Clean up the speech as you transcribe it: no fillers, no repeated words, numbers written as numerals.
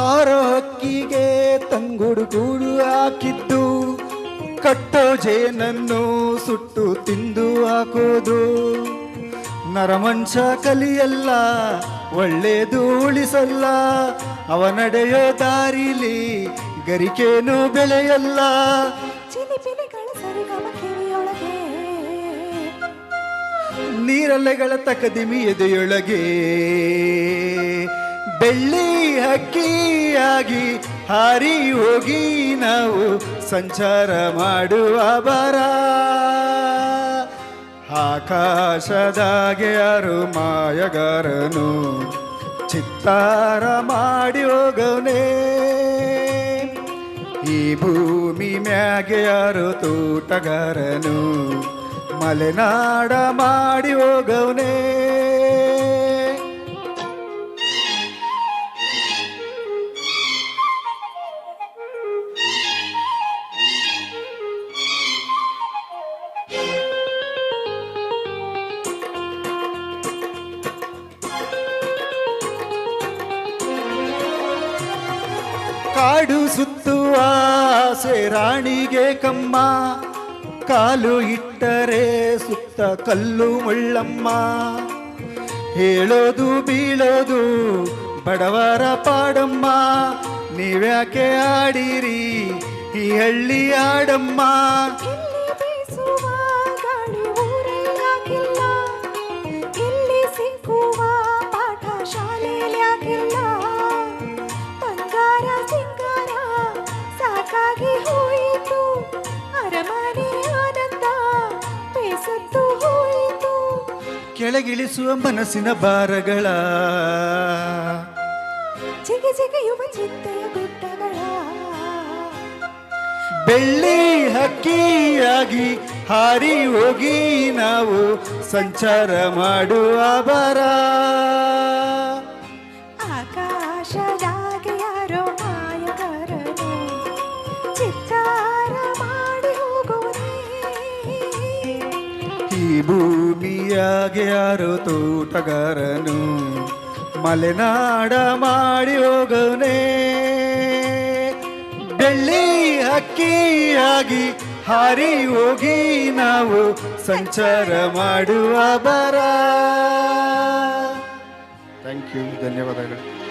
ಹಾರೋ ಹಕ್ಕಿಗೆ ತಂಗುಡು ಗೂಡು ಹಾಕಿದ್ದು, ಕಟ್ಟೋ ಜೇನನ್ನು ಸುಟ್ಟು ತಿಂದು ಹಾಕೋದು. ನರಮಂಶ ಕಲಿಯಲ್ಲ, ಒಳ್ಳೇದು ಉಳಿಸಲ್ಲ, ಅವ ನಡೆಯೋ ದಾರಿಲಿ ಗರಿಕೇನು ಬೆಳೆಯಲ್ಲ. ನೀರಲೆಗಳ ತಕದಿಮಿ ಎದೆಯೊಳಗೆ ಬೆಳ್ಳಿ ಹಕ್ಕಿಯಾಗಿ ಹಾರಿ ಹೋಗಿ ನಾವು ಸಂಚಾರ ಮಾಡುವ ಬರ. ಆಕಾಶದಾಗೆ ಯಾರು ಮಾಯಗಾರನು ಚಿತ್ತಾರ ಮಾಡಿ ಹೋಗವನೇ, ಈ ಭೂಮಿ ಮ್ಯಾಗೆ ಯಾರು ತೋಟಗಾರನು ಮಲೆನಾಡ ಮಾಡಿ ಹೋಗವನೇ. ಕಾಡು ಸುತ್ತುವ ಆಸೆ ರಾಣಿಗೆ ಕಮ್ಮ, ಕಾಲು ಇಟ್ಟರೆ ಸುತ್ತ ಕಲ್ಲು ಮುಳ್ಳಮ್ಮ. ಹೇಳೋದು ಬೀಳೋದು ಬಡವರ ಪಾಡಮ್ಮ, ನೀವ್ಯಾಕೆ ಆಡಿರಿ ಈ ಹಳ್ಳಿ ಆಡಮ್ಮ. ಕೆಳಗಿಳಿಸುವ ಮನಸ್ಸಿನ ಭಾರಗಳ, ಜಿಗಿಯುವ ಚಿಂತೆಯ ಗುಡ್ಡಗಳ, ಬೆಳ್ಳಿ ಹಕ್ಕಿಯಾಗಿ ಹಾರಿ ಹೋಗಿ ನಾವು ಸಂಚಾರ ಮಾಡುವ ಬರ. ಆಕಾಶದಾಗೆ ಯಾರೋ ಮಾಯಗಾರನು ಚಿತ್ತಾರ ಮಾಡಿ ಹೋಗುವನೇ, ಈ ಭೂಮಿಯಾಗೆ ಯಾರೋ ತೋಟಗಾರನು ಮಲೆನಾಡ ಮಾಡಿ ಹೋಗವನೇ. ಬೆಳ್ಳಿ ಹಕ್ಕಿಯಾಗಿ ಹಾರಿ ಹೋಗಿ ನಾವು ಸಂಚಾರ ಮಾಡುವ ಬರ. ಥ್ಯಾಂಕ್ ಯು, ಧನ್ಯವಾದಗಳು.